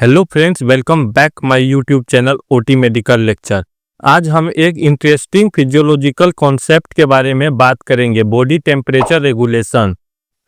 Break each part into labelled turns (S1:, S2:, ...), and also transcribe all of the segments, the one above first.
S1: Hello friends, welcome back my YouTube channel OT medical lecture. आज हम एक interesting physiological concept के बारे में बात करेंगे, बॉडी टेम्परेचर रेगुलेशन।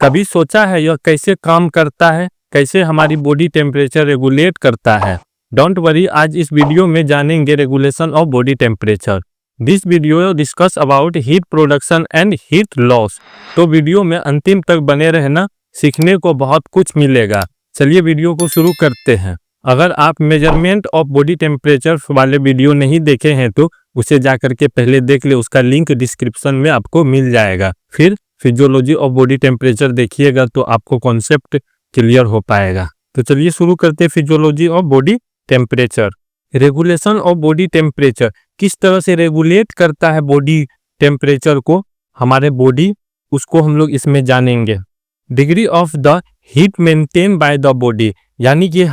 S1: कभी सोचा है यह कैसे काम करता है, कैसे हमारी बॉडी टेम्परेचर रेगुलेट करता है? डोंट वरी, आज इस वीडियो में जानेंगे regulation of body temperature. This video discuss about heat production and heat loss. तो वीडियो में अंतिम तक बने रहना, सीखने को बहुत कुछ मिलेगा। चलिए वीडियो को शुरू करते हैं। अगर आप मेजरमेंट ऑफ बॉडी टेम्परेचर वाले वीडियो नहीं देखे हैं तो उसे जाकर के पहले देख ले, उसका लिंक डिस्क्रिप्शन में आपको मिल जाएगा। फिर फिजियोलॉजी ऑफ बॉडी टेम्परेचर देखिएगा तो आपको कॉन्सेप्ट क्लियर हो पाएगा। तो चलिए शुरू करते हैं physiology of body temperature. Regulation of body temperature किस तरह से रेगुलेट करता है बॉडी टेम्परेचर को हमारे बॉडी, उसको हम लोग इसमें जानेंगे। Degree of the heat maintain by the body, यानी कि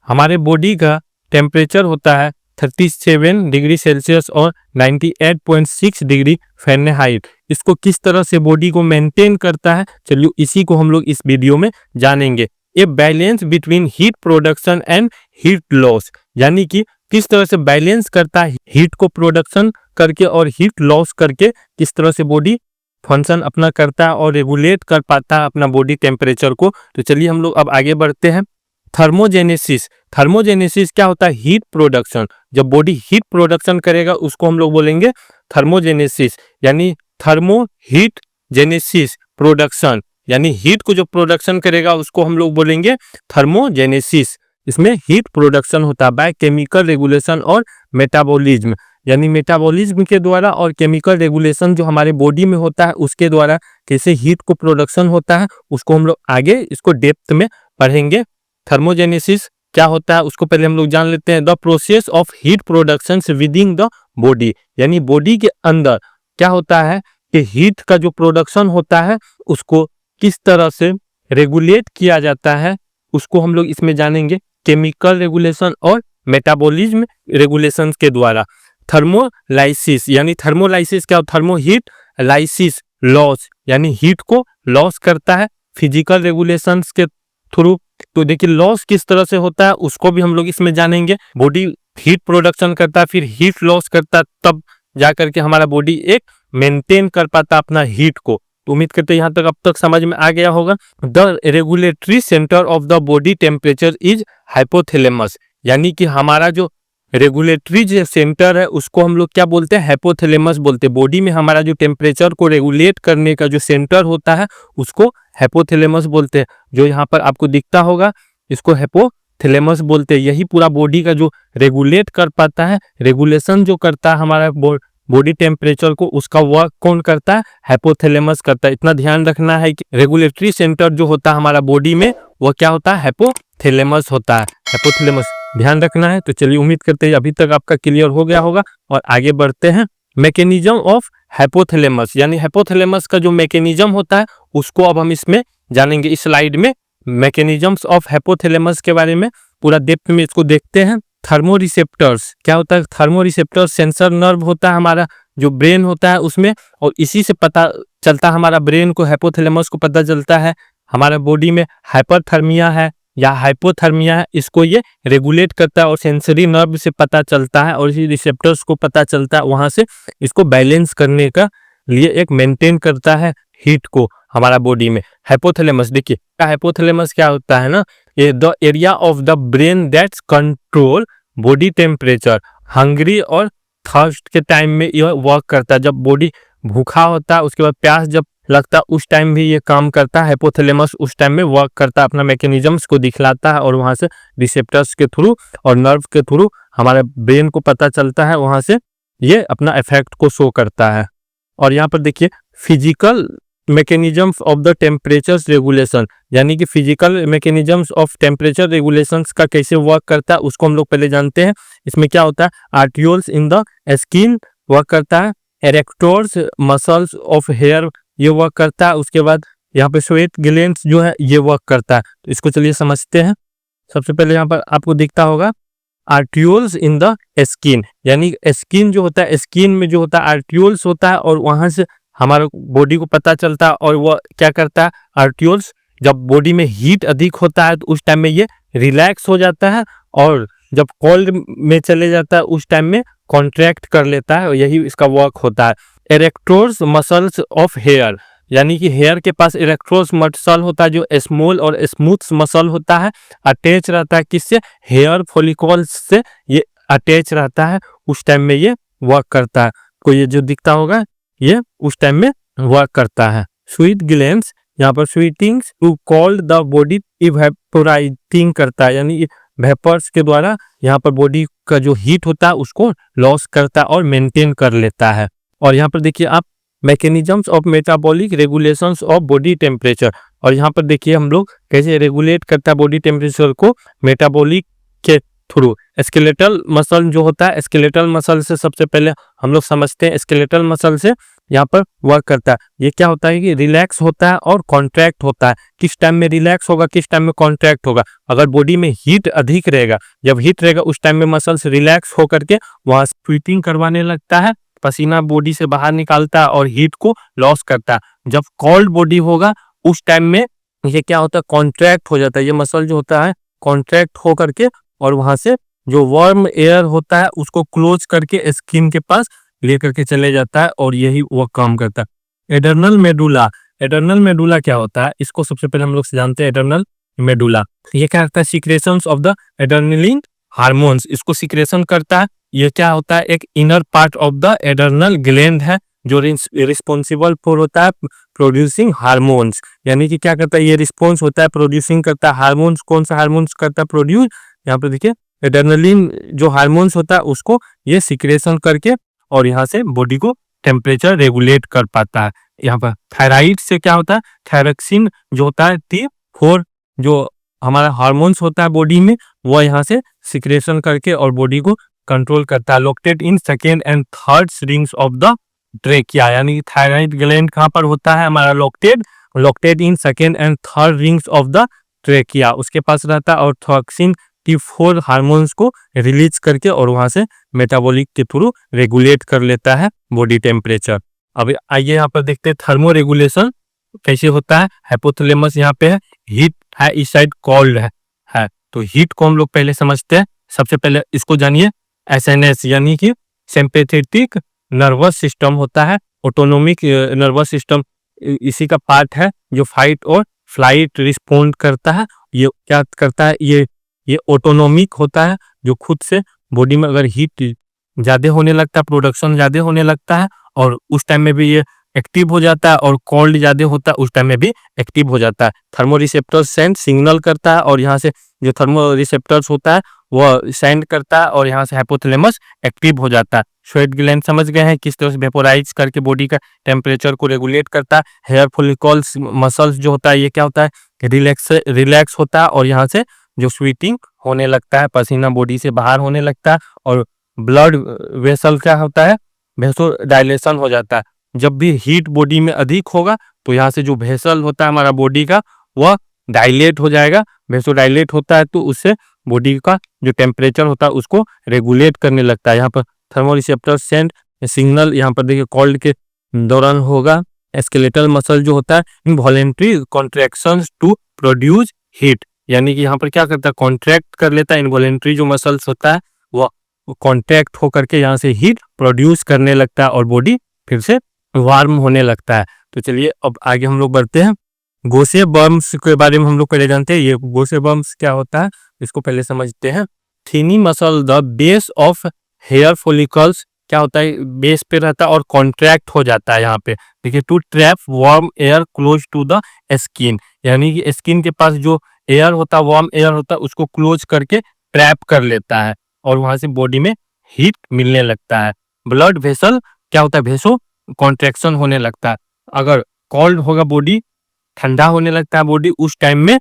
S1: हमारे बॉडी का टेम्परेचर होता है 37 डिग्री सेल्सियस और 98.6 डिग्री फ़ारेनहाइट। इसको किस तरह से बॉडी को मेंटेन करता है, चलिए इसी को हम लोग इस वीडियो में जानेंगे। A balance between heat production and heat loss, यानी कि किस तरह से बैलेंस करता है हीट को प्रोडक्शन करके और हीट लॉस करके, किस तरह से बॉडी फंक्शन अपना करता है और रेगुलेट कर पाता है अपना बॉडी टेम्परेचर को। तो चलिए हम लोग अब आगे बढ़ते हैं। थर्मोजेनेसिस। थर्मोजेनेसिस क्या होता है? Heat production. जब बॉडी हीट प्रोडक्शन करेगा उसको हम लोग बोलेंगे थर्मोजेनेसिस, यानी थर्मो हीट जेनेसिस प्रोडक्शन, यानी हीट को जो प्रोडक्शन करेगा उसको हम लोग बोलेंगे थर्मोजेनेसिस। इसमें हीट प्रोडक्शन होता है बाय केमिकल रेगुलेशन और मेटाबॉलिज्म, यानी मेटाबॉलिज्म के द्वारा और केमिकल रेगुलेशन जो हमारे बॉडी में होता है उसके द्वारा कैसे हीट को प्रोडक्शन होता है, उसको हम लोग आगे इसको डेप्थ में पढ़ेंगे। थर्मोजेनेसिस क्या होता है उसको पहले हम लोग जान लेते हैं। The process of heat production with in the body, यानी बॉडी के अंदर क्या होता है कि हीट का जो प्रोडक्शन होता है उसको किस तरह से रेगुलेट किया जाता है, उसको हम लोग इसमें जानेंगे केमिकल रेगुलेशन और मेटाबॉलिज्म रेगुलेशन के द्वारा। थर्मोलाइसिस, यानी थर्मोलाइसिस क्या होता है? थर्मो हीट लाइसिस लॉस, यानी हीट को लॉस करता है फिजिकल रेगुलेशंस के थ्रू। तो देखिए लॉस किस तरह से होता है उसको भी हम लोग इसमें जानेंगे। बॉडी हीट प्रोडक्शन करता है, फिर हीट लॉस करता है, तब जाकर के हमारा बॉडी एक मेंटेन कर पाता अपना हीट को। तो उम्मीद करते हैं यहाँ तक अब तक समझ में आ गया होगा। The regulatory centre of the body temperature is hypothalamus, यानी कि हमारा जो रेगुलेटरी जो सेंटर है उसको हम लोग क्या बोलते हैं? हाइपोथैलेमस बोलते हैं। बॉडी में हमारा जो टेम्परेचर को रेगुलेट करने का जो सेंटर होता है उसको हाइपोथैलेमस बोलते हैं। जो यहाँ पर आपको दिखता होगा इसको हाइपोथैलेमस बोलते हैं। यही पूरा बॉडी का जो रेगुलेट कर पाता है, रेगुलेशन जो करता है हमारा बॉडी टेम्परेचर को, उसका वर्क कौन करता है? हाइपोथैलेमस करता है। इतना ध्यान रखना है कि रेगुलेटरी सेंटर जो होता है हमारा बॉडी में वो क्या होता है? हाइपोथैलेमस होता है। हाइपोथैलेमस ध्यान रखना है। तो चलिए उम्मीद करते हैं अभी तक आपका क्लियर हो गया होगा और आगे बढ़ते हैं। मैकेनिज्म ऑफ हाइपोथैलेमस, यानी हाइपोथैलेमस का जो मैकेनिज्म होता है उसको अब हम इसमें जानेंगे। इस स्लाइड में मैकेनिज्म्स ऑफ हाइपोथैलेमस के बारे में पूरा डेप्थ में इसको देखते हैं। थर्मोरिसेप्टर्स क्या होता है? थर्मोरिसेप्टर्स सेंसर नर्व होता है हमारा जो ब्रेन होता है उसमें, और इसी से पता चलता है हमारा ब्रेन को, हाइपोथैलेमस को पता चलता है हमारा बॉडी में हाइपरथर्मिया है या हाइपोथर्मिया है। इसको ये रेगुलेट करता है और सेंसरी नर्व से पता चलता है और इसी रिसेप्टर्स को पता चलता है, वहां से इसको बैलेंस करने का लिए एक मेंटेन करता है हीट को हमारा बॉडी में। हाइपोथैलेमस देखिए, हाइपोथैलेमस क्या होता है ना, ये the area of the brain that's control body temperature. Hungry और थर्स्ट के टाइम में यह वर्क करता है। जब बॉडी भूखा होता है उसके बाद प्यास जब लगता है उस टाइम भी ये काम करता है। हाइपोथैलेमस उस टाइम में वर्क करता है, अपना मैकेनिज्म्स को दिखलाता है और वहां से रिसेप्टर्स के थ्रू और नर्व के थ्रू हमारे ब्रेन को पता चलता है, वहां से ये अपना इफेक्ट को शो करता है। और यहाँ पर देखिए physical mechanisms of the temperature regulation, यानी कि physical mechanisms of temperature regulations का कैसे वर्क करता है उसको हम लोग पहले जानते हैं। इसमें क्या होता है? आर्टियोल्स इन द स्किन वर्क करता है, एरेक्टोर्स मसल्स ऑफ हेयर ये वर्क करता है, उसके बाद यहाँ पे स्वेट ग्लैंड्स जो है ये वर्क करता है। तो इसको चलिए समझते हैं। सबसे पहले यहाँ पर आपको दिखता होगा आर्टियोल्स इन द स्किन, यानी स्किन जो होता है, स्किन में जो होता है आर्टियोल्स होता है और वहां से हमारे बॉडी को पता चलता है और वह क्या करता है? आर्टियोल्स जब बॉडी में हीट अधिक होता है तो उस टाइम में ये रिलैक्स हो जाता है, और जब कोल्ड में चले जाता है उस टाइम में कॉन्ट्रैक्ट कर लेता है, और यही इसका वर्क होता है। इरेक्टोर्स मसल्स ऑफ हेयर, यानी कि हेयर के पास इरेक्टोर्स मसल होता है जो स्मॉल और स्मूथ मसल होता है, अटैच रहता है किससे, हेयर फॉलिकल्स से ये अटैच रहता है, उस टाइम में ये वर्क करता है। को ये जो दिखता होगा ये उस टाइम में वर्क करता है। स्वीट ग्लैंड्स, यहाँ पर sweating to cool the body evaporating करता है, यानी वेपर्स के द्वारा यहाँ पर बॉडी का जो हीट होता है उसको लॉस करता है और मेंटेन कर लेता है। और यहाँ पर देखिए आप mechanisms of metabolic regulations of body temperature, और यहाँ पर देखिए हम लोग कैसे रेगुलेट करता है बॉडी टेम्परेचर को मेटाबॉलिक के थ्रू। स्केलेटल मसल जो होता है, स्केलेटल मसल से सबसे पहले हम लोग समझते हैं, स्केलेटल मसल से यहाँ पर वर्क करता है। ये क्या होता है कि रिलैक्स होता है और कॉन्ट्रैक्ट होता है। किस टाइम में रिलैक्स होगा, किस टाइम में कॉन्ट्रैक्ट होगा, अगर बॉडी में हीट अधिक रहेगा, जब हीट रहेगा उस टाइम में मसल्स रिलैक्स होकर के वहां स्वीटिंग करवाने लगता है, पसीना बॉडी से बाहर निकालता है और हीट को लॉस करता है। जब कोल्ड बॉडी होगा उस टाइम में ये क्या होता है, कॉन्ट्रैक्ट हो जाता है, ये मसल जो होता है कॉन्ट्रैक्ट हो करके और वहां से जो वार्म एयर होता है उसको क्लोज करके स्किन के पास लेकर के चले जाता है, और यही वो काम करता है। एडर्नल मेडुला, एडर्नल मेडुला क्या होता है, इसको सबसे पहले हम लोग जानते हैं। एडर्नल मेडुला ये क्या करता है, secretions of the adrenaline hormones, इसको सिक्रेशन करता है। ये क्या होता है, एक inner part of the adrenal gland है जो रिस्पॉन्सिबल फॉर होता है प्रोड्यूसिंग हार्मोन्स, यानी कि क्या करता है, ये रिस्पॉन्स होता है प्रोड्यूसिंग करता है हार्मोन्स। कौन सा हार्मोन्स करता है प्रोड्यूस, यहाँ पे देखिए एड्रेनलिन जो हार्मोन्स होता है उसको ये सिक्रेशन करके और यहाँ से बॉडी को टेम्परेचर रेगुलेट कर पाता है। यहाँ पर थायराइड से क्या होता है, थायरक्सिन जो होता है T4 जो हमारा हार्मोन्स होता है बॉडी में, वो यहाँ से सिक्रेशन करके और बॉडी को कंट्रोल करता है। Located in second and third rings of the trachea, यानी थायराइड ग्लैंड कहाँ पर होता है हमारा, located in second and third rings of the trachea, उसके पास रहता है, और थायरक्सिन T4 हार्मोन्स को रिलीज करके और वहां से मेटाबॉलिक के थ्रू रेगुलेट कर लेता है बॉडी टेम्परेचर। अब आइए यहाँ पर देखते हैं थर्मो रेगुलेशन कैसे होता है। हाइपोथैलेमस यहाँ पे है, हीट है, इस साइड कोल्ड है। तो हीट को हम लोग पहले समझते हैं। सबसे पहले इसको जानिए, एसएनएस यानी कि सिंपैथेटिक नर्वस सिस्टम होता है, ऑटोनोमिक नर्वस सिस्टम इसी का पार्ट है जो फाइट और फ्लाइट रिस्पोंड करता है। ये क्या करता है, ये ऑटोनोमिक होता है जो खुद से बॉडी में अगर हीट ज्यादा होने लगता है, प्रोडक्शन ज्यादा होने लगता है, और उस टाइम में भी ये एक्टिव हो जाता है, और कोल्ड ज्यादा होता है उस टाइम में भी एक्टिव हो जाता है। थर्मो रिसेप्टर्स सेंड सिग्नल करता है, और यहाँ से जो थर्मो रिसेप्टर्स होता है वो सेंड करता है, और यहाँ से हाइपोथैलेमस एक्टिव हो जाता है। स्वेट ग्लैंड समझ गए हैं किस तरह से वेपोराइज करके बॉडी का टेम्परेचर को रेगुलेट करता है। हेयर फॉलिकल्स मसल्स जो होता है ये क्या होता है, रिलैक्स होता है, और यहाँ से जो स्वीटिंग होने लगता है, पसीना बॉडी से बाहर होने लगता है, और ब्लड वेसल क्या होता है, वेसो डायलेशन हो जाता है। जब भी हीट बॉडी में अधिक होगा तो यहाँ से जो वेसल होता है हमारा बॉडी का वह डायलेट हो जाएगा। वेसो डायलेट होता है तो उससे बॉडी का जो टेम्परेचर होता है उसको रेगुलेट करने लगता है। यहाँ पर थर्मोरिसेप्टर सेंड सिग्नल, यहाँ पर देखिए कोल्ड के दौरान होगा। स्केलेटल मसल जो होता है involuntary contractions to produce heat, यानी कि यहाँ पर क्या करता है, कॉन्ट्रैक्ट कर लेता है। इनवॉलेंट्री जो मसल्स होता है वो कॉन्ट्रैक्ट होकर के यहाँ से हीट प्रोड्यूस करने लगता है और बॉडी फिर से वार्म होने लगता है। तो चलिए अब आगे हम लोग बढ़ते हैं। गोसे बर्म्स के बारे में हम लोग पहले जानते हैं। ये गोसे बर्म्स क्या होता है इसको पहले समझते हैं। Tiny muscle the base of hair follicles क्या होता है, बेस पे रहता है और कॉन्ट्रैक्ट हो जाता है। यहाँ पे देखिए, to trap warm air close to the skin, यानी कि स्किन के पास जो एयर होता है, वार्म एयर होता है, उसको क्लोज करके ट्रैप कर लेता है और वहां से बॉडी में हीट मिलने लगता है। ब्लड वेसल क्या होता है, वेसो कॉन्ट्रैक्शन होने लगता है। अगर कोल्ड होगा बॉडी, ठंडा होने लगता है बॉडी, उस टाइम में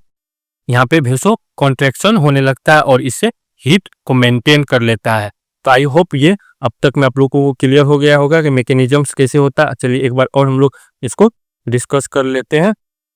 S1: यहाँ पे वेसो कॉन्ट्रैक्शन होने लगता है और इससे हीट को मेंटेन कर लेता है। तो आई होप ये अब तक में आप लोगों को क्लियर हो गया होगा कि मैकेनिज्म्स कैसे होता है। चलिए एक बार और हम लोग इसको डिस्कस कर लेते हैं।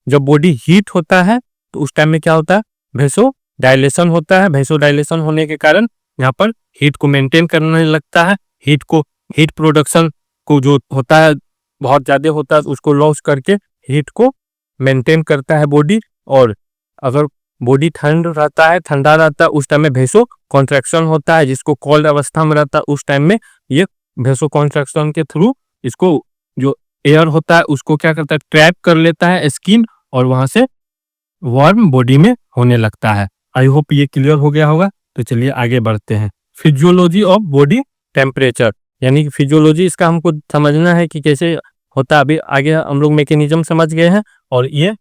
S1: जब बॉडी हीट होता है तो उस टाइम में क्या होता है, वेसो डायलेशन होता है। वेसो डायलेशन होने के कारण यहाँ पर हीट को मेंटेन करने लगता है। हीट प्रोडक्शन को जो होता है बहुत ज्यादा होता है, उसको लॉस करके हीट को मेंटेन करता है बॉडी। और अगर बॉडी ठंड रहता है, ठंडा रहता है, उस टाइम में वेसो कॉन्ट्रैक्शन होता है, जिसको कोल्ड अवस्था में रहता है उस टाइम में ये वेसो कॉन्ट्रैक्शन के थ्रू इसको जो एयर होता है उसको क्या करता है, ट्रैप कर लेता है स्किन, और वहां से वार्म बॉडी में होने लगता है। आई होप ये क्लियर हो गया होगा। तो चलिए आगे बढ़ते हैं। फिजियोलॉजी ऑफ बॉडी टेम्परेचर, यानी कि फिजियोलॉजी इसका हमको समझना है कि कैसे होता है। अभी आगे हम लोग मैकेनिज्म समझ गए हैं, और ये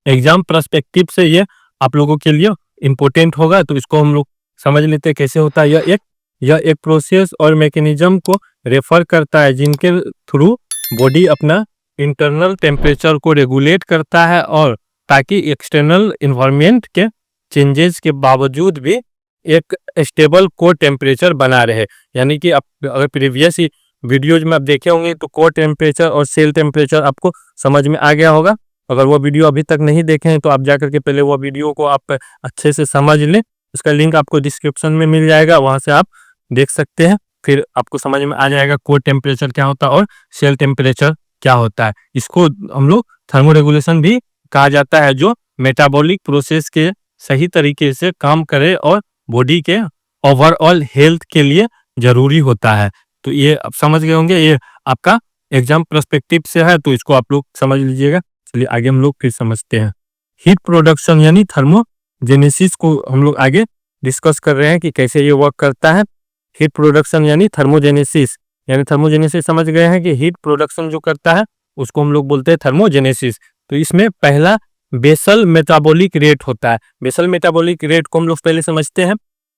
S1: एग्जाम पर्सपेक्टिव से ये आप लोगों के लिए इम्पोर्टेंट होगा, तो इसको हम लोग समझ लेते हैं कैसे होता है। यह एक प्रोसेस और मैकेनिज्म को रेफर करता है जिनके थ्रू बॉडी अपना इंटरनल टेम्परेचर को रेगुलेट करता है, और ताकि एक्सटर्नल इन्वायरमेंट के चेंजेस के बावजूद भी एक स्टेबल कोर टेम्परेचर बना रहे। यानी कि आप अगर प्रीवियस वीडियोज में आप देखे होंगे तो कोर टेम्परेचर और सेल टेम्परेचर आपको समझ में आ गया होगा। अगर वो वीडियो अभी तक नहीं देखे हैं तो आप जाकर के पहले वो वीडियो को आप अच्छे से समझ लें। उसका लिंक आपको डिस्क्रिप्शन में मिल जाएगा, वहां से आप देख सकते हैं, फिर आपको समझ में आ जाएगा कोर टेम्परेचर क्या होता है और सेल टेम्परेचर क्या होता है। इसको हम लोग थर्मोरेगुलेशन भी कहा जाता है, जो मेटाबॉलिक प्रोसेस के सही तरीके से काम करे और बॉडी के ओवरऑल हेल्थ के लिए जरूरी होता है। तो ये आप समझ गए होंगे, ये आपका एग्जाम पर्सपेक्टिव से है, तो इसको आप लोग समझ लीजिएगा। चलिए आगे हम लोग फिर समझते हैं। हीट प्रोडक्शन यानी थर्मोजेनेसिस को हम लोग आगे डिस्कस कर रहे हैं कि कैसे ये वर्क करता है। हीट प्रोडक्शन यानी थर्मोजेनेसिस, यानी थर्मोजेनेसिस समझ गए हैं कि हीट प्रोडक्शन जो करता है उसको हम लोग बोलते हैं थर्मोजेनेसिस। तो इसमें पहला बेसल मेटाबॉलिक रेट होता है। बेसल मेटाबॉलिक रेट को हम लोग पहले समझते हैं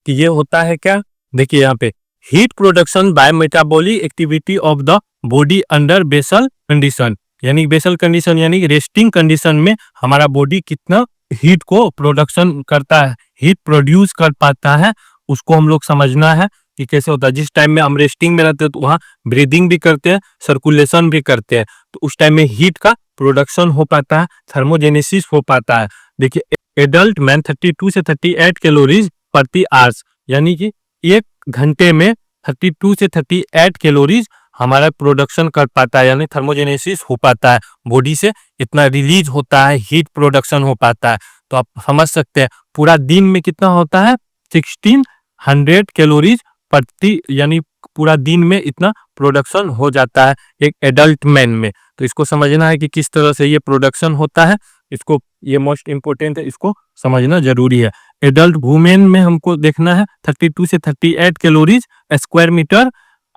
S1: कि ये होता है क्या। देखिए यहाँ पे heat production by metabolic activity of the body under basal condition, यानी बेसल कंडीशन यानी रेस्टिंग कंडीशन में हमारा बॉडी कितना हीट को प्रोडक्शन करता है, हीट प्रोड्यूस कर पाता है, उसको हम लोग समझना है कि कैसे होता है। जिस टाइम में हम रेस्टिंग में रहते हैं तो वहाँ ब्रीदिंग भी करते हैं, सर्कुलेशन भी करते हैं, तो उस टाइम में हीट का प्रोडक्शन हो पाता है, थर्मोजेनेसिस हो पाता है। देखिए एडल्ट मैन 32 से 38 कैलोरीज प्रति आवर्स, यानी कि एक घंटे में 32 से 38 कैलोरीज हमारा प्रोडक्शन कर पाता है, यानी थर्मोजेनेसिस हो पाता है, बॉडी से इतना रिलीज होता है, हीट प्रोडक्शन हो पाता है। तो आप समझ सकते हैं पूरा दिन में कितना होता है, 1600 कैलोरीज प्रति, यानी पूरा दिन में इतना प्रोडक्शन हो जाता है एक एडल्ट मैन में। तो इसको समझना है कि किस तरह से ये प्रोडक्शन होता है, इसको ये मोस्ट इंपोर्टेंट है, इसको समझना जरूरी है। एडल्ट वुमेन में हमको देखना है 32 से 38 कैलोरीज स्क्वायर मीटर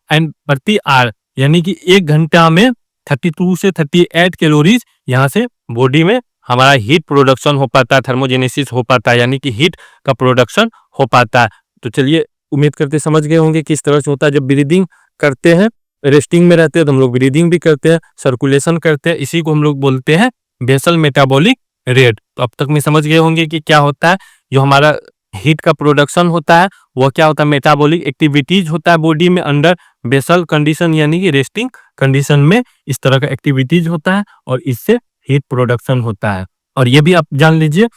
S1: एंड प्रति आवर, यानी कि एक घंटा में 32 से 38 कैलोरीज यहाँ से बॉडी में हमारा हीट प्रोडक्शन हो पाता है, थर्मोजेनेसिस हो पाता है, यानी कि हीट का प्रोडक्शन हो पाता है। तो चलिए उम्मीद करते समझ गए होंगे किस तरह से होता है। जब ब्रीदिंग करते हैं, रेस्टिंग में रहते हैं तो हम लोग ब्रीदिंग भी करते हैं, सर्कुलेशन करते हैं, इसी को हम लोग बोलते हैं बेसल मेटाबॉलिक रेट। तो अब तक में समझ गए होंगे कि क्या होता है, जो हमारा हीट का प्रोडक्शन होता है वो क्या होता है, मेटाबॉलिक एक्टिविटीज होता है बॉडी में अंडर बेसल कंडीशन, यानी कि रेस्टिंग कंडीशन में इस तरह का एक्टिविटीज होता है और इससे हीट प्रोडक्शन होता है। और ये भी आप जान लीजिए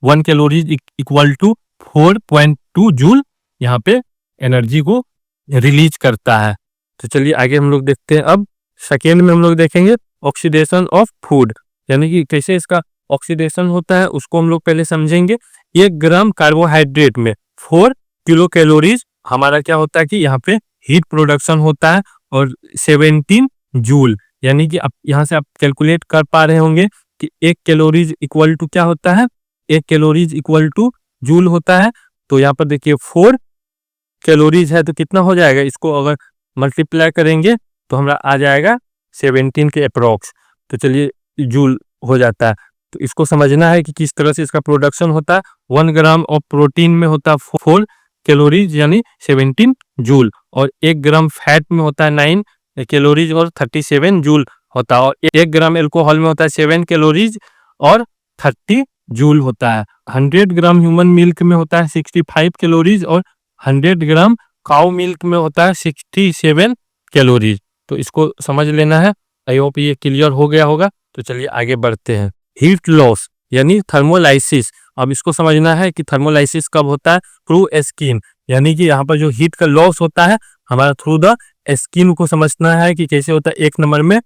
S1: 1 कैलोरीज इक्वल टू 4.2 जूल यहाँ पे एनर्जी को रिलीज करता है। तो चलिए आगे हम लोग देखते हैं। अब सेकेंड में हम लोग देखेंगे ऑक्सीडेशन ऑफ फूड, यानी कि कैसे इसका ऑक्सीडेशन होता है उसको हम लोग पहले समझेंगे। 1 ग्राम कार्बोहाइड्रेट में 4 किलो कैलोरीज हमारा क्या होता है कि यहाँ पे हीट प्रोडक्शन होता है, और 17 जूल, यानी कि आप यहाँ से आप कैलकुलेट कर पा रहे होंगे कि 1 कैलोरीज इक्वल टू क्या होता है, 1 कैलोरीज इक्वल टू जूल होता है। तो यहाँ पर देखिए 4 कैलोरीज है तो कितना हो जाएगा, इसको अगर मल्टीप्लाई करेंगे तो हमारा आ जाएगा 17 के अप्रोक्स। तो चलिए जूल हो जाता है। तो इसको समझना है कि किस तरह से इसका प्रोडक्शन होता है। 1 ग्राम ऑफ प्रोटीन में होता है 4 कैलोरीज यानी 17 जूल, और 1 ग्राम फैट में होता है 9 कैलोरीज और 37 जूल होता है, और 1 ग्राम एल्कोहल में होता है 7 कैलोरीज और 30 जूल होता है। 100 ग्राम ह्यूमन मिल्क में होता है 65 कैलोरीज और 100 ग्राम काउ मिल्क में होता है 67 कैलोरीज। तो इसको समझ लेना है। आई होप ये क्लियर हो गया होगा। तो चलिए आगे बढ़ते हैं। हीट लॉस यानी थर्मोलाइसिस। अब इसको समझना है कि थर्मोलाइसिस कब होता है, थ्रू स्किन, यानी कि यहाँ पर जो हीट का लॉस होता है हमारा थ्रू द स्किन को समझना है कि कैसे होता है। 1 नंबर में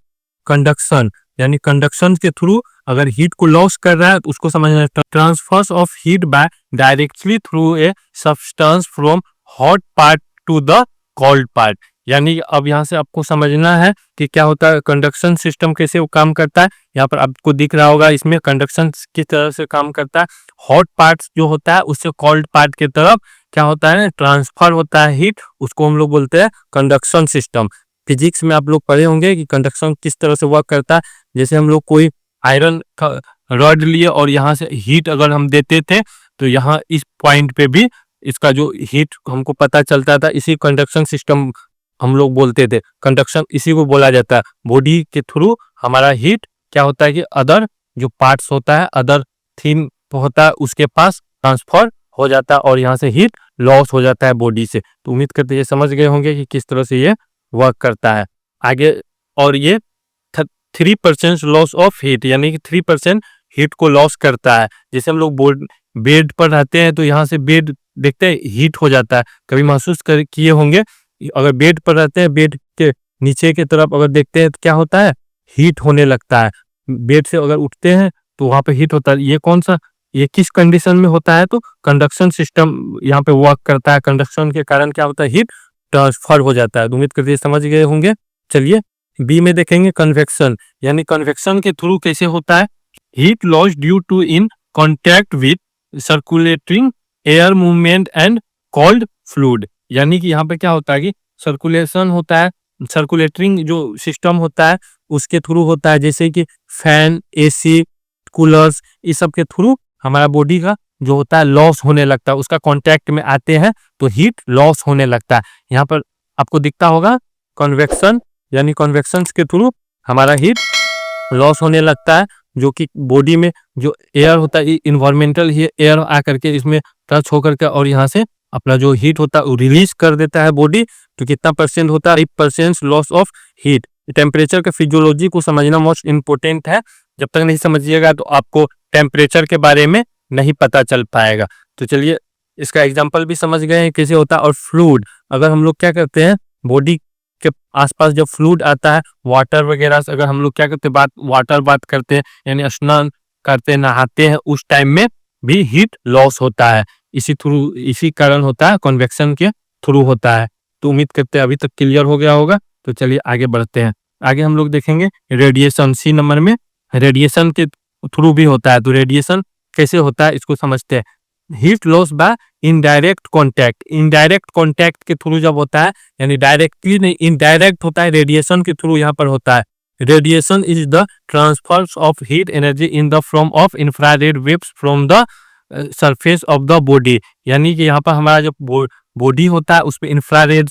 S1: कंडक्शन, यानी कंडक्शन के थ्रू अगर हीट को लॉस कर रहा है तो उसको समझना है transfer of heat bye directly through a substance from hot part two the cold part. यानी अब यहाँ से आपको समझना है कि क्या होता है, कंडक्शन सिस्टम कैसे वो काम करता है। यहाँ पर आपको दिख रहा होगा इसमें कंडक्शन किस तरह से काम करता है। हॉट पार्ट जो होता है उससे कोल्ड पार्ट की तरफ क्या होता है, ट्रांसफर होता है हीट, उसको हम लोग बोलते हैं कंडक्शन सिस्टम। फिजिक्स में आप लोग पढ़े होंगे कि कंडक्शन किस तरह से वर्क करता है। जैसे हम लोग कोई आयरन का रॉड लिए और यहाँ से हीट अगर हम देते थे तो यहाँ इस पॉइंट पे भी इसका जो हीट हमको पता चलता था, इसी कंडक्शन सिस्टम हम लोग बोलते थे। कंडक्शन इसी को बोला जाता है। बॉडी के थ्रू हमारा हीट क्या होता है कि अदर जो पार्ट्स होता है, अदर थिन होता है, उसके पास ट्रांसफर हो जाता है और यहाँ से हीट लॉस हो जाता है बॉडी से। तो उम्मीद करते हैं ये समझ गए होंगे कि किस तरह से ये वर्क करता है आगे। और ये 3% लॉस ऑफ हीट, यानी कि 3% हीट को लॉस करता है। जैसे हम लोग बेड पर रहते हैं तो यहाँ से बेड देखते हैं हीट हो जाता है, कभी महसूस किए होंगे। अगर बेड पर रहते हैं, बेड के नीचे की तरफ अगर देखते हैं तो क्या होता है, हीट होने लगता है। बेड से अगर उठते हैं तो वहां पे हीट होता है। ये किस कंडीशन में होता है, तो कंडक्शन सिस्टम यहाँ पे वर्क करता है। कंडक्शन के कारण क्या होता है, हीट ट्रांसफर हो जाता है। उम्मीद करते हैं समझ गए होंगे। चलिए बी में देखेंगे कन्वेक्शन, यानी कन्वेक्शन के थ्रू कैसे होता है, heat loss due to in contact with circulating air movement and cold fluid. यानी कि यहाँ पे क्या होता है कि सर्कुलेशन होता है, सर्कुलेटिंग जो सिस्टम होता है उसके थ्रू होता है। जैसे कि फैन, एसी, कूलर्स, इस सब के थ्रू हमारा बॉडी का जो होता है लॉस होने लगता है, उसका कांटेक्ट में आते हैं तो हीट लॉस होने लगता है। यहाँ पर आपको दिखता होगा कन्वेक्शन, यानी कन्वेक्शन के थ्रू हमारा हीट लॉस होने लगता है, जो कि बॉडी में जो एयर होता है, इन्वायरमेंटल एयर आकर के इसमें टच होकर के और यहाँ से अपना जो हीट होता है वो रिलीज कर देता है बॉडी। तो कितना परसेंट होता है, 8% लॉस ऑफ हीट। टेम्परेचर के फिजियोलॉजी को समझना मोस्ट इंपोर्टेंट है। जब तक नहीं समझिएगा तो आपको टेम्परेचर के बारे में नहीं पता चल पाएगा। तो चलिए इसका एग्जांपल भी समझ गए हैं कैसे होता है। और फ्लूइड, अगर हम लोग क्या करते हैं, बॉडी के आसपास जब फ्लूइड आता है, वाटर वगैरह से अगर हम लोग क्या करते हैं, वाटर बात करते हैं, यानी स्नान करते हैं, नहाते हैं, उस टाइम में भी हीट लॉस होता है। इसी कारण होता है, कन्वेक्शन के थ्रू होता है। तो उम्मीद करते हैं अभी तक क्लियर हो गया होगा। तो चलिए आगे बढ़ते हैं। आगे हम लोग देखेंगे रेडिएशन, सी नंबर में रेडिएशन के थ्रू भी होता है। तो रेडिएशन कैसे होता है इसको समझते हैं। Heat loss by indirect contact, indirect contact के थ्रू जब होता है, यानी डायरेक्टली नहीं, इनडायरेक्ट होता है, रेडिएशन के थ्रू यहाँ पर होता है। Radiation is the transfer of heat energy in the form of infrared waves from the surface of the body. यानी कि यहाँ पर हमारा जो बॉडी होता है उस पर इंफ्रारेड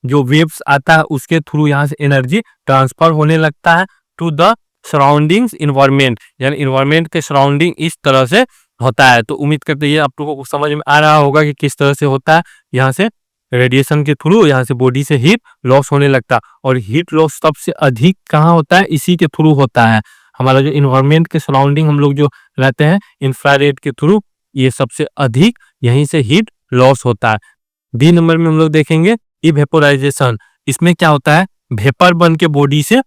S1: जो वेव्स आता है उसके थ्रू यहाँ से एनर्जी ट्रांसफर होने लगता है टू द सराउंडिंग्स इन्वायरमेंट, यानी इन्वायरमेंट के सराउंडिंग इस तरह से होता है। तो उम्मीद करते हैं ये आप लोगों को समझ में आ रहा होगा कि किस तरह से होता है। यहाँ से रेडिएशन के थ्रू यहाँ से बॉडी से हीट लॉस होने लगता है। और हीट लॉस सबसे अधिक कहाँ होता है, इसी के थ्रू होता है। हमारा जो इन्वायरमेंट के सराउंडिंग हम लोग जो रहते हैं इंफ्रारेड के थ्रू, ये सबसे अधिक यहीं से हीट लॉस होता है। डी नंबर में हम लोग देखेंगे इवेपोराइजेशन। इसमें क्या होता है, वेपर बन के बॉडी से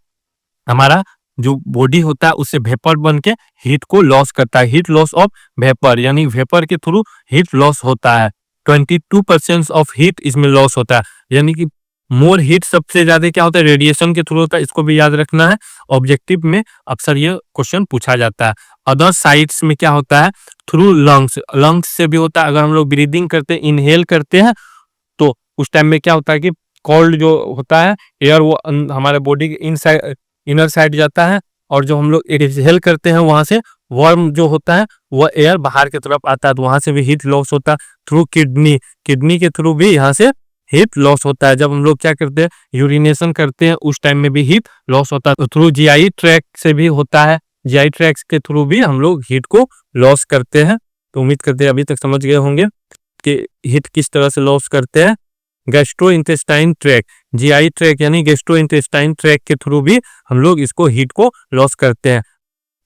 S1: हमारा जो बॉडी होता है उससे वेपर बन के हीट को लॉस करता है। हीट लॉस ऑफ वेपर, यानी वेपर के थ्रू हीट लॉस होता है। 22% ऑफ हीट इसमें लॉस होता है। यानी कि मोर हीट सबसे ज्यादा क्या होता है, रेडिएशन के थ्रू होता है। इसको भी याद रखना है, ऑब्जेक्टिव में अक्सर ये क्वेश्चन पूछा जाता है। अदर साइड्स में क्या होता है, थ्रू लंग्स, लंग्स से भी होता है। अगर हम लोग ब्रीदिंग करते हैं, इनहेल करते हैं, तो उस टाइम में क्या होता है कि कोल्ड जो होता है एयर वो हमारे बॉडी के इनर साइड जाता है, और जो हम लोग एक्सहेल करते हैं वहां से वार्म जो होता है वह एयर बाहर की तरफ आता है, तो वहां से भी हीट लॉस होता है। थ्रू किडनी, किडनी के थ्रू भी यहाँ से हीट लॉस होता है। जब हम लोग क्या करते हैं, यूरिनेशन करते हैं, उस टाइम में भी हीट लॉस होता है। तो थ्रू जीआई ट्रैक से भी होता है, जीआई ट्रैक के थ्रू भी हम लोग हीट को लॉस करते हैं। तो उम्मीद करते हैं अभी तक समझ गए होंगे कि हीट किस तरह से लॉस करते हैं। गैस्ट्रोइंटेस्टाइन ट्रैक, जीआई ट्रैक यानी गैस्ट्रोइंटेस्टाइन ट्रैक के थ्रू भी हम लोग इसको हीट को लॉस करते हैं।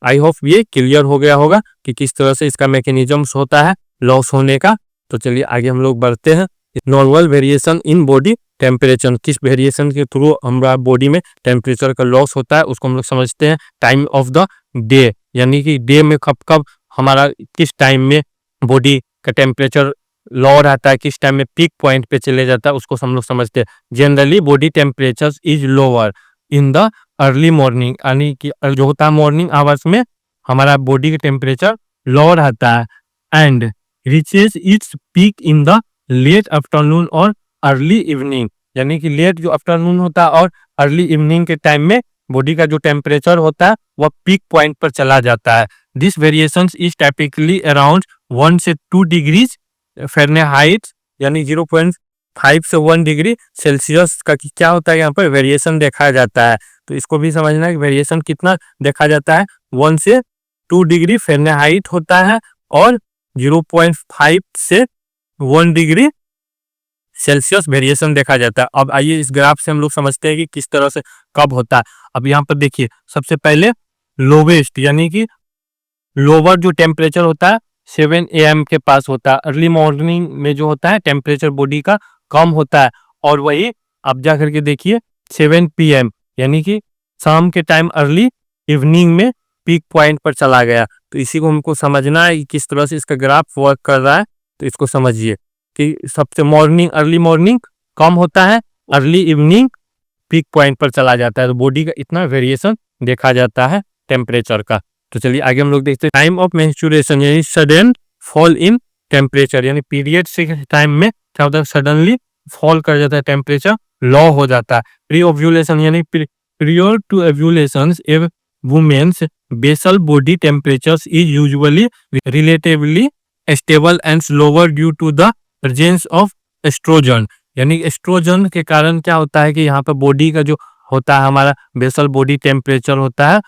S1: आई होप ये क्लियर हो गया होगा कि किस तरह से इसका मैकेनिज्म्स होता है लॉस होने का। तो चलिए आगे हम लोग बढ़ते हैं। Normal variation in body temperature, किस वेरिएशन के थ्रू हमारा बॉडी में टेम्परेचर का लॉस होता है उसको हम लोग समझते हैं टाइम ऑफ द डे, यानी कि डे में कब कब हमारा किस टाइम में बॉडी का टेम्परेचर लो रहता है, किस टाइम में पीक पॉइंट पे चले जाता है उसको हम लोग समझते हैं। Generally body temperature is lower in the early morning, यानी कि जो होता है मॉर्निंग आवर्स में हमारा बॉडी का टेम्परेचर लो रहता है and reaches its peak in the late afternoon और अर्ली इवनिंग, यानी कि लेट जो आफ्टरनून होता है और अर्ली इवनिंग के टाइम में बॉडी का जो टेम्परेचर होता है वह पीक पॉइंट पर चला जाता है। This variation is typically around 1 से 2 डिग्रीज फ़ारेनहाइट, यानी 0.5 से 1 डिग्री सेल्सियस का क्या होता है यहाँ पर वेरिएशन देखा जाता है। तो इसको भी समझना है कि वेरिएशन कितना देखा जाता है, 1 से 2 डिग्री फ़ारेनहाइट होता है और 0.5 से 1 डिग्री सेल्सियस वेरिएशन देखा जाता है। अब आइए इस ग्राफ से हम लोग समझते हैं कि किस तरह से कब होता है। अब यहाँ पर देखिए, सबसे पहले लोवेस्ट यानी कि लोअर जो टेम्परेचर होता है 7 AM के पास होता है। अर्ली मॉर्निंग में जो होता है टेम्परेचर बॉडी का कम होता है और वही आप जा करके देखिए 7 PM यानी कि शाम के टाइम अर्ली इवनिंग में पीक पॉइंट पर चला गया। तो इसी को हमको समझना है कि किस तरह से इसका ग्राफ वर्क कर रहा है। तो इसको समझिए कि सबसे मॉर्निंग अर्ली मॉर्निंग कम होता है, अर्ली इवनिंग पीक पॉइंट पर चला जाता है। तो बॉडी का इतना वेरिएशन देखा जाता है टेम्परेचर का। तो चलिए आगे हम लोग देखते हैं टाइम ऑफ मेंस्ट्रुएशन, यानी सडन फॉल इन टेम्परेचर, यानी पीरियड से टाइम में क्या होता है सडनली फॉल कर जाता है, टेम्परेचर लो हो जाता है। प्री ओव्यूलेशन यानी prior to ovulation a woman's basal body temperature is usually relatively stable and slower due to the presence of estrogen, यानी एस्ट्रोजन के कारण क्या होता है कि यहाँ पर बॉडी का जो होता है हमारा बेसल बॉडी टेम्परेचर होता है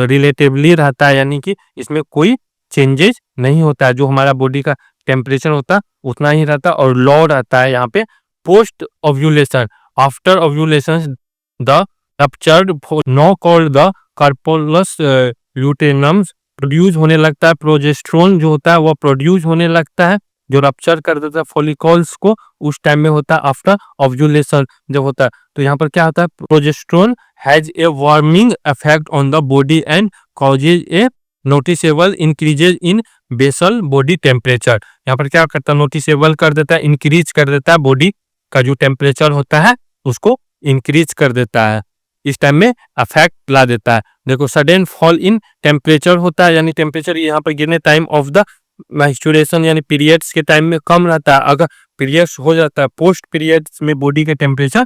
S1: रिलेटिवली रहता है, यानी कि इसमें कोई चेंजेस नहीं होता है, जो हमारा बॉडी का टेम्परेचर होता है उतना ही रहता है और लो रहता है। यहाँ पे post ovulation, after ovulation the ruptured now called the corpus luteum produce होने लगता है, प्रोजेस्ट्रोन जो होता है वह प्रोड्यूस होने लगता है जो रप्चर कर देता है फॉलिकल्स को, उस टाइम में होता है आफ्टर ओव्यूलेशन जब होता है। तो यहाँ पर क्या होता है progesterone has a warming effect on the body and causes a noticeable increases in basal body temperature. यहाँ पर क्या करता है नोटिसेबल कर देता है, इंक्रीज कर देता है, बॉडी का जो टेम्परेचर होता है उसको इंक्रीज कर देता है, इस टाइम में अफेक्ट ला देता है। देखो सडन फॉल इन टेम्परेचर होता है, यानी टेम्परेचर यहाँ पर गिरने टाइम ऑफ द मेंस्ट्रुएशन यानी पीरियड्स के टाइम में कम रहता है। अगर पीरियड्स हो जाता है पोस्ट पीरियड्स में बॉडी का टेम्परेचर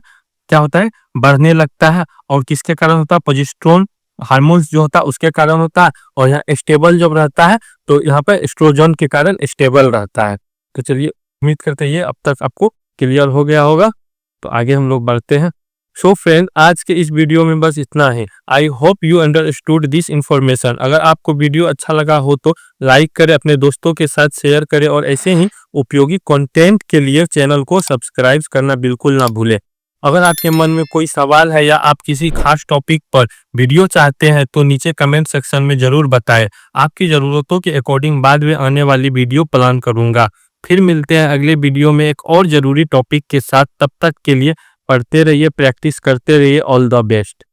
S1: क्या होता है बढ़ने लगता है, और किसके कारण होता है प्रोजेस्टेरोन हार्मोन्स जो होता है उसके कारण होता है। और यहाँ स्टेबल जब रहता है तो यहाँ पर एस्ट्रोजन के कारण स्टेबल रहता है। तो चलिए उम्मीद करते हैं ये अब तक आपको क्लियर हो गया होगा। तो आगे हम लोग बढ़ते हैं। सो फ्रेंड आज के इस वीडियो में बस इतना ही। I hope you understood this information. अगर आपको वीडियो अच्छा लगा हो तो लाइक करें, अपने दोस्तों के साथ शेयर करें और ऐसे ही उपयोगी कंटेंट के लिए चैनल को सब्सक्राइब करना बिल्कुल ना भूलें। अगर आपके मन में कोई सवाल है या आप किसी खास टॉपिक पर वीडियो चाहते हैं तो नीचे कमेंट सेक्शन में जरूर बताएं। आपकी ज़रूरतों के अकॉर्डिंग बाद में आने वाली वीडियो प्लान करूंगा। फिर मिलते हैं अगले वीडियो में एक और ज़रूरी टॉपिक के साथ। तब तक के लिए पढ़ते रहिए, प्रैक्टिस करते रहिए। All the best.